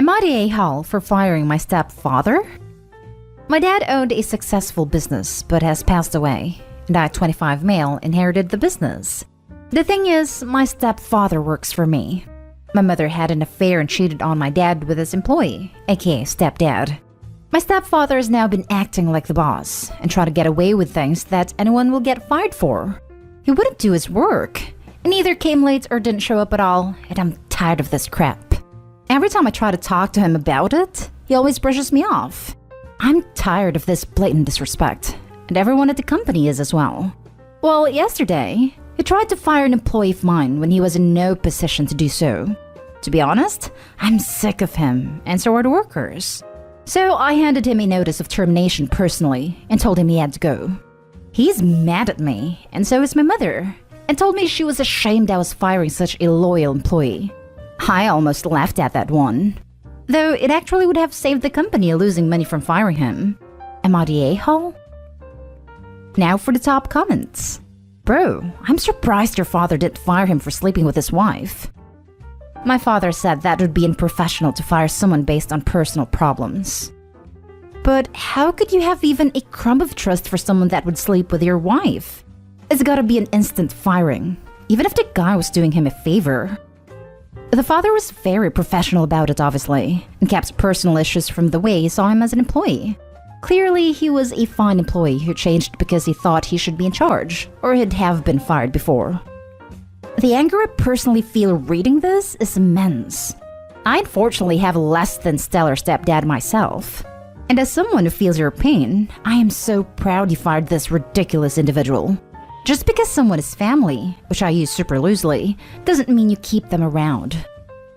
Am I the a-hole for firing my stepfather? My dad owned a successful business but has passed away, and I, 25 male, inherited the business. The thing is, my stepfather works for me. My mother had an affair and cheated on my dad with his employee, aka stepdad. My stepfather has now been acting like the boss and trying to get away with things that anyone will get fired for. He wouldn't do his work, and either came late or didn't show up at all, and I'm tired of this crap. Every time I try to talk to him about it, he always brushes me off. I'm tired of this blatant disrespect, and everyone at the company is as well. Well, yesterday, he tried to fire an employee of mine when he was in no position to do so. To be honest, I'm sick of him, and so are the workers. So I handed him a notice of termination personally and told him he had to go. He's mad at me, and so is my mother, and told me she was ashamed I was firing such a loyal employee. I almost laughed at that one, though it actually would have saved the company losing money from firing him. Am I the a-hole? Now for the top comments. Bro, I'm surprised your father didn't fire him for sleeping with his wife. My father said that would be unprofessional to fire someone based on personal problems. But how could you have even a crumb of trust for someone that would sleep with your wife? It's gotta be an instant firing, even if the guy was doing him a favor. The father was very professional about it, obviously, and kept personal issues from the way he saw him as an employee. Clearly, he was a fine employee who changed because he thought he should be in charge, or he'd have been fired before. The anger I personally feel reading this is immense. I unfortunately have a less than stellar stepdad myself. And as someone who feels your pain, I am so proud you fired this ridiculous individual. Just because someone is family, which I use super loosely, doesn't mean you keep them around.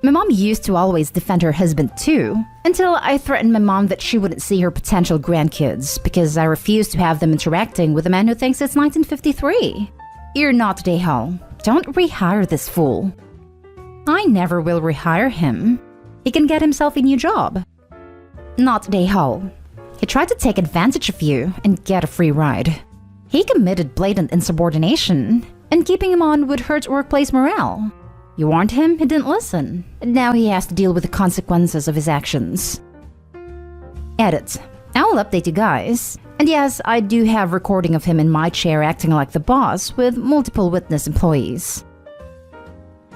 My mom used to always defend her husband too, until I threatened my mom that she wouldn't see her potential grandkids because I refused to have them interacting with a man who thinks it's 1953. You're not the a-hole. Don't rehire this fool. I never will rehire him. He can get himself a new job. Not the a-hole. He tried to take advantage of you and get a free ride. He committed blatant insubordination, and keeping him on would hurt workplace morale. You warned him, he didn't listen, and now he has to deal with the consequences of his actions. Edit. I will update you guys. And yes, I do have recording of him in my chair acting like the boss with multiple witness employees.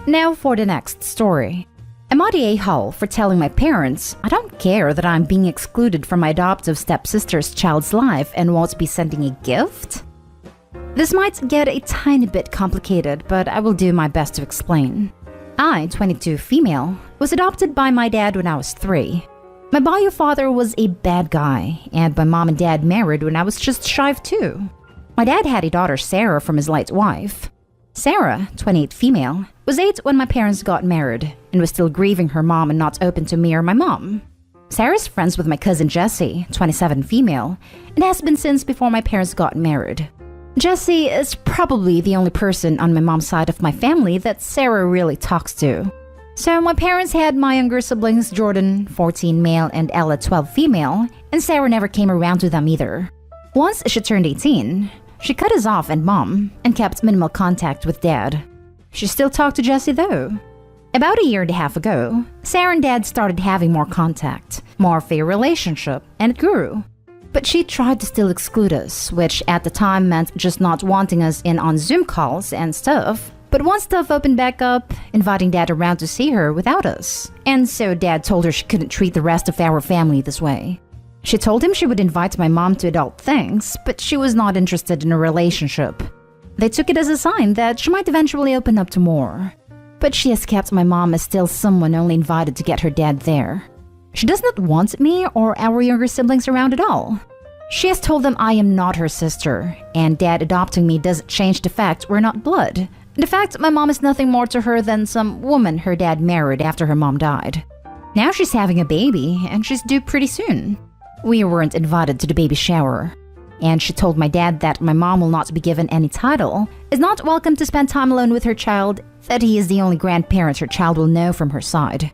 Now for the next story. Am I the a-hole for telling my parents I don't care that I'm being excluded from my adoptive stepsister's child's life and won't be sending a gift? This might get a tiny bit complicated, but I will do my best to explain. I, 22 female, was adopted by my dad when I was 3. My bio father was a bad guy, and my mom and dad married when I was just shy of 2. My dad had a daughter, Sarah, from his late wife. Sarah, 28 female, was 8 when my parents got married, and was still grieving her mom and not open to me or my mom. Sarah's friends with my cousin Jessie, 27 female, and has been since before my parents got married. Jessie is probably the only person on my mom's side of my family that Sarah really talks to. So my parents had my younger siblings Jordan, 14 male, and Ella, 12 female, and Sarah never came around to them either. Once she turned 18, she cut us off and mom, and kept minimal contact with dad. She still talked to Jessie though. About a year and a half ago, Sarah and dad started having more contact, more of a relationship, and it grew. But she tried to still exclude us, which at the time meant just not wanting us in on Zoom calls and stuff. But once stuff opened back up, inviting dad around to see her without us. And so dad told her she couldn't treat the rest of our family this way. She told him she would invite my mom to adult things, but she was not interested in a relationship. They took it as a sign that she might eventually open up to more. But she has kept my mom as still someone only invited to get her dad there. She does not want me or our younger siblings around at all. She has told them I am not her sister, and dad adopting me doesn't change the fact we're not blood. In fact, my mom is nothing more to her than some woman her dad married after her mom died. Now she's having a baby, and she's due pretty soon. We weren't invited to the baby shower. And she told my dad that my mom will not be given any title, is not welcome to spend time alone with her child, that he is the only grandparent her child will know from her side.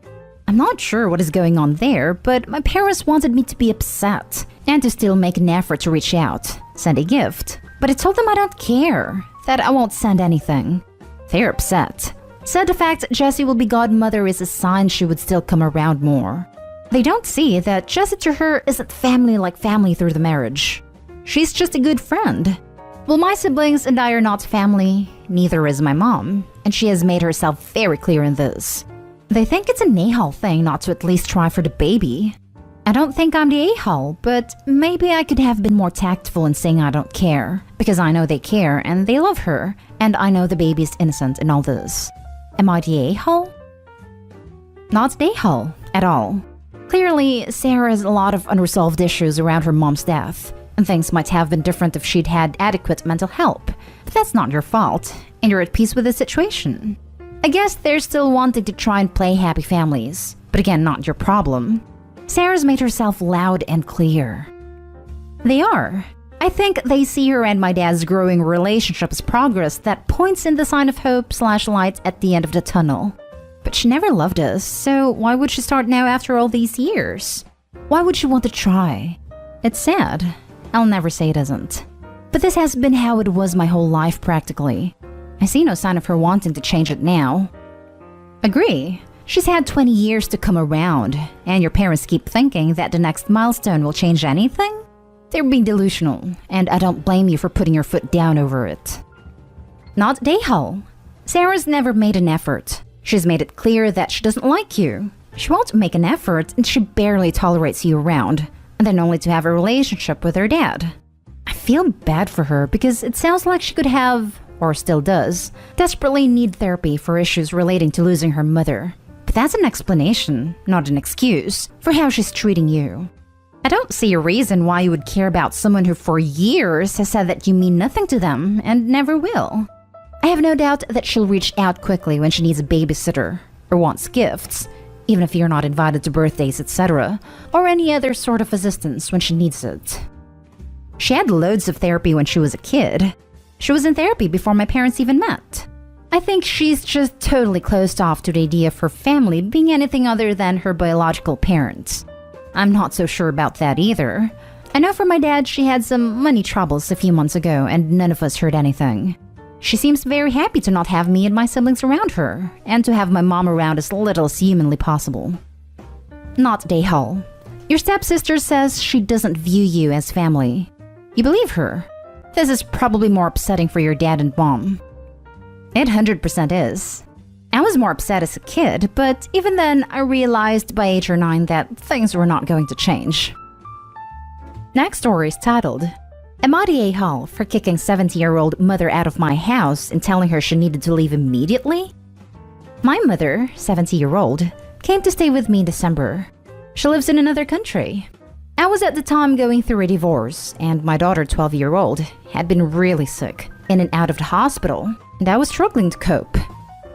I'm not sure what is going on there, but my parents wanted me to be upset, and to still make an effort to reach out, send a gift. But I told them I don't care, that I won't send anything. They're upset. Said the fact Jessie will be godmother is a sign she would still come around more. They don't see that Jessie to her isn't family like family through the marriage. She's just a good friend. Well, my siblings and I are not family, neither is my mom, and she has made herself very clear in this. They think it's a Nahal thing not to at least try for the baby. I don't think I'm the a-hole, but maybe I could have been more tactful in saying I don't care, because I know they care and they love her, and I know the baby's innocent in all this. Am I the a-hole? Not the a-hole at all. Clearly, Sarah has a lot of unresolved issues around her mom's death, and things might have been different if she'd had adequate mental help. But that's not your fault, and you're at peace with the situation. I guess they're still wanting to try and play happy families, but again, not your problem. Sarah's made herself loud and clear. They are. I think they see her and my dad's growing relationship as progress that points in the sign of hope/light at the end of the tunnel. But she never loved us, so why would she start now after all these years? Why would she want to try? It's sad. I'll never say it isn't. But this has been how it was my whole life practically. I see no sign of her wanting to change it now. Agree. She's had 20 years to come around, and your parents keep thinking that the next milestone will change anything? They're being delusional, and I don't blame you for putting your foot down over it. Not Dayhal. Sarah's never made an effort. She's made it clear that she doesn't like you. She won't make an effort, and she barely tolerates you around, and then only to have a relationship with her dad. I feel bad for her because it sounds like she could have, or still does, desperately need therapy for issues relating to losing her mother. But that's an explanation, not an excuse, for how she's treating you. I don't see a reason why you would care about someone who for years has said that you mean nothing to them and never will. I have no doubt that she'll reach out quickly when she needs a babysitter or wants gifts, even if you're not invited to birthdays, etc., or any other sort of assistance when she needs it. She had loads of therapy when she was a kid. She was in therapy before my parents even met. I think she's just totally closed off to the idea of her family being anything other than her biological parents. I'm not so sure about that either. I know for my dad she had some money troubles a few months ago and none of us heard anything. She seems very happy to not have me and my siblings around her, and to have my mom around as little as humanly possible. Not Dayhal. Your stepsister says she doesn't view you as family. You believe her. This is probably more upsetting for your dad and mom. It 100% is. I was more upset as a kid, but even then I realized by 8 or 9 that things were not going to change. Next story is titled, Am I the a-hole for kicking 70-year-old mother out of my house and telling her she needed to leave immediately? My mother, 70-year-old, came to stay with me in December. She lives in another country. I was at the time going through a divorce, and my daughter, 12-year-old, had been really sick, in and out of the hospital, and I was struggling to cope.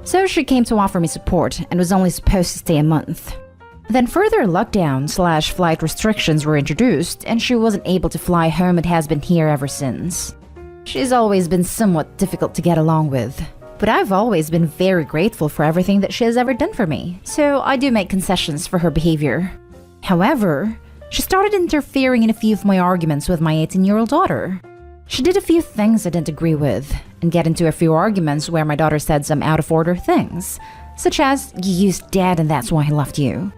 So she came to offer me support and was only supposed to stay a month. Then further lockdown/flight restrictions were introduced, and she wasn't able to fly home and has been here ever since. She's always been somewhat difficult to get along with, but I've always been very grateful for everything that she has ever done for me, so I do make concessions for her behavior. However, she started interfering in a few of my arguments with my 18-year-old daughter. She did a few things I didn't agree with, and get into a few arguments where my daughter said some out-of-order things, such as, "You used dad and that's why he left you."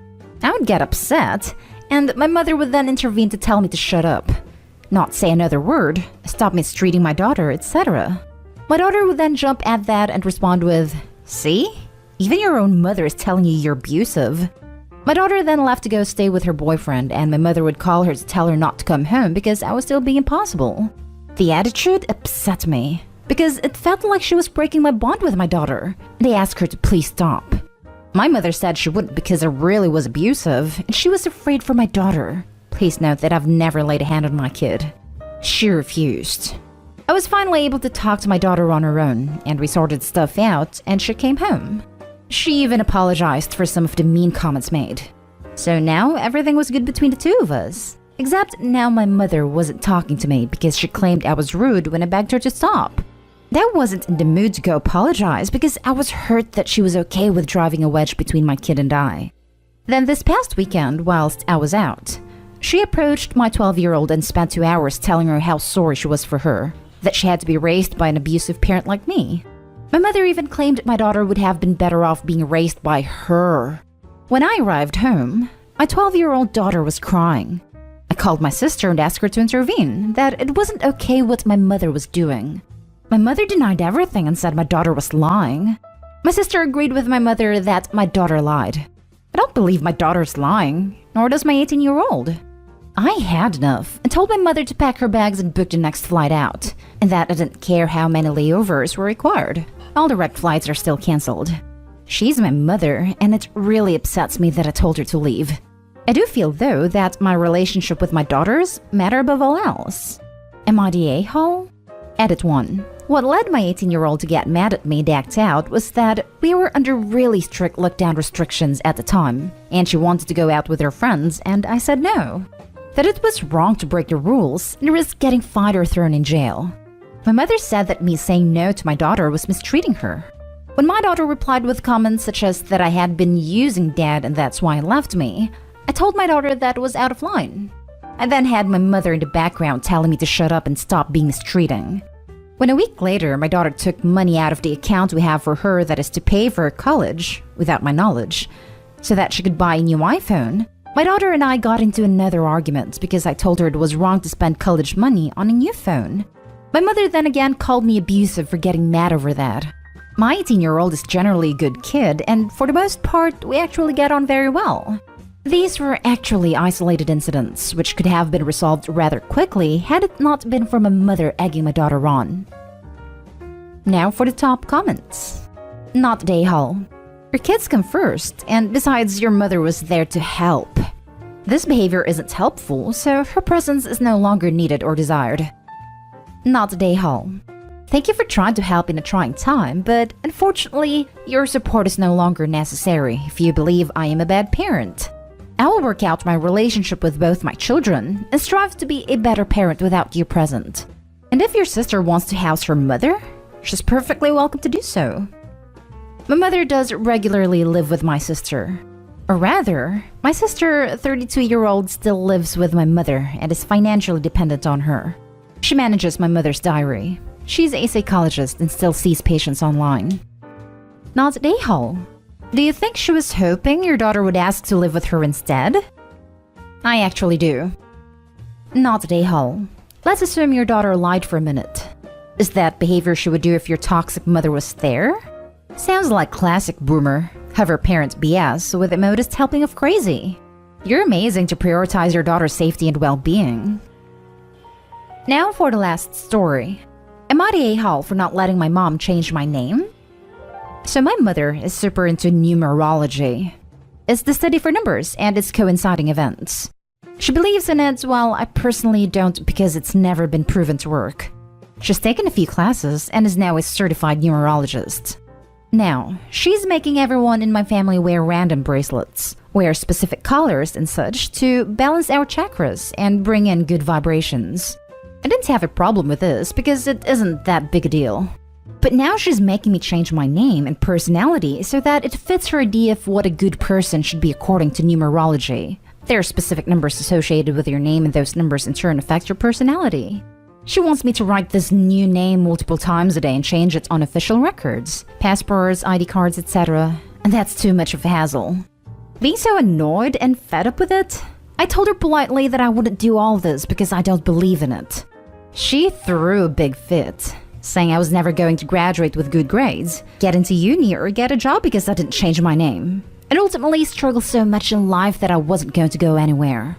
I would get upset, and my mother would then intervene to tell me to shut up, not say another word, stop mistreating my daughter, etc. My daughter would then jump at that and respond with, "See? Even your own mother is telling you you're abusive." My daughter then left to go stay with her boyfriend, and my mother would call her to tell her not to come home because I was still being impossible. The attitude upset me, because it felt like she was breaking my bond with my daughter, and I asked her to please stop. My mother said she wouldn't because I really was abusive, and she was afraid for my daughter. Please note that I've never laid a hand on my kid. She refused. I was finally able to talk to my daughter on her own, and we sorted stuff out, and she came home. She even apologized for some of the mean comments made. So now everything was good between the two of us. Except now my mother wasn't talking to me because she claimed I was rude when I begged her to stop. I wasn't in the mood to go apologize because I was hurt that she was okay with driving a wedge between my kid and I. Then this past weekend, whilst I was out, she approached my 12-year-old and spent 2 hours telling her how sorry she was for her, that she had to be raised by an abusive parent like me. My mother even claimed my daughter would have been better off being raised by her. When I arrived home, My 12-year-old daughter was crying. I called my sister and asked her to intervene, that it wasn't okay what my mother was doing. My mother denied everything and said my daughter was lying. My sister agreed with my mother that my daughter lied. I don't believe my daughter's lying, nor does my 18-year-old. I had enough and told my mother to pack her bags and book the next flight out, and that I didn't care how many layovers were required. All direct flights are still cancelled. She's my mother, and it really upsets me that I told her to leave. I do feel, though, that my relationship with my daughters matter above all else. Am I the a-hole? Edit 1. What led my 18-year-old to get mad at me and act out was that we were under really strict lockdown restrictions at the time, and she wanted to go out with her friends, and I said no. That it was wrong to break the rules and risk getting fined or thrown in jail. My mother said that me saying no to my daughter was mistreating her. When my daughter replied with comments such as that I had been using dad and that's why he left me, I told my daughter that was out of line. I then had my mother in the background telling me to shut up and stop being mistreating. When a week later, my daughter took money out of the account we have for her that is to pay for her college, without my knowledge, so that she could buy a new iPhone, my daughter and I got into another argument because I told her it was wrong to spend college money on a new phone. My mother then again called me abusive for getting mad over that. My 18-year-old is generally a good kid, and for the most part, we actually get on very well. These were actually isolated incidents, which could have been resolved rather quickly had it not been for my mother egging my daughter on. Now for the top comments. Not day-hall. Your kids come first, and besides, your mother was there to help. This behavior isn't helpful, so her presence is no longer needed or desired. Not day-hall. Thank you for trying to help in a trying time, but unfortunately, your support is no longer necessary if you believe I am a bad parent. I will work out my relationship with both my children and strive to be a better parent without you present. And if your sister wants to house her mother, she's perfectly welcome to do so. My mother does regularly live with my sister. Or rather, my sister, 32-year-old, still lives with my mother and is financially dependent on her. She manages my mother's diary. She's a psychologist and still sees patients online. Not day-hall. Do you think she was hoping your daughter would ask to live with her instead? I actually do. Not day-hall. Let's assume your daughter lied for a minute. Is that behavior she would do if your toxic mother was there? Sounds like classic boomer, hover parent BS with a modest helping of crazy. You're amazing to prioritize your daughter's safety and well-being. Now for the last story. Am I the a-hole for not letting my mom change my name? So my mother is super into numerology. It's the study for numbers and its coinciding events. She believes in it while I personally don't because it's never been proven to work. She's taken a few classes and is now a certified numerologist. Now, she's making everyone in my family wear random bracelets, wear specific colors and such to balance our chakras and bring in good vibrations. I didn't have a problem with this because it isn't that big a deal. But now she's making me change my name and personality so that it fits her idea of what a good person should be according to numerology. There are specific numbers associated with your name and those numbers in turn affect your personality. She wants me to write this new name multiple times a day and change it on official records, passports, ID cards, etc. And that's too much of a hassle. Being so annoyed and fed up with it, I told her politely that I wouldn't do all this because I don't believe in it. She threw a big fit, saying I was never going to graduate with good grades, get into uni, or get a job because I didn't change my name, and ultimately struggled so much in life that I wasn't going to go anywhere.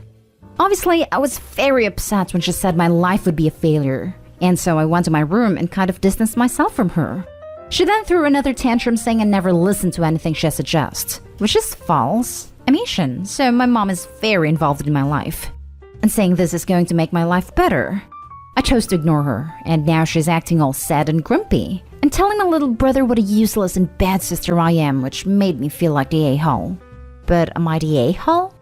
Obviously, I was very upset when she said my life would be a failure, and so I went to my room and kind of distanced myself from her. She then threw another tantrum saying I never listened to anything she suggests, which is false. I'm Asian, so my mom is very involved in my life, and saying this is going to make my life better. I chose to ignore her, and now she's acting all sad and grumpy, and telling my little brother what a useless and bad sister I am, which made me feel like the a-hole. But am I the a-hole?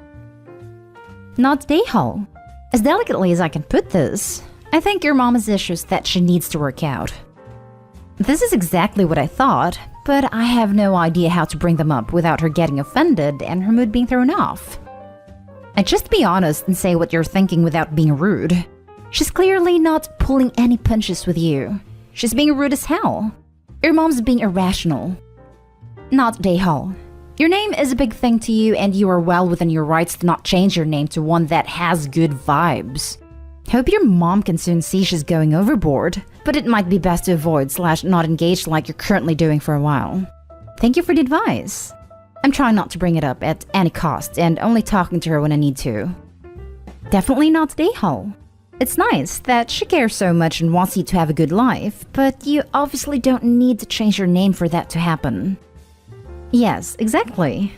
Not the a-hole. As delicately as I can put this, I think your mom has issues that she needs to work out. This is exactly what I thought, but I have no idea how to bring them up without her getting offended and her mood being thrown off. And just be honest and say what you're thinking without being rude. She's clearly not pulling any punches with you. She's being rude as hell. Your mom's being irrational. Not day-hole. Your name is a big thing to you and you are well within your rights to not change your name to one that has good vibes. Hope your mom can soon see she's going overboard, but it might be best to avoid / not engage like you're currently doing for a while. Thank you for the advice. I'm trying not to bring it up at any cost and only talking to her when I need to. Definitely not Dayhall. It's nice that she cares so much and wants you to have a good life, but you obviously don't need to change your name for that to happen. Yes, exactly.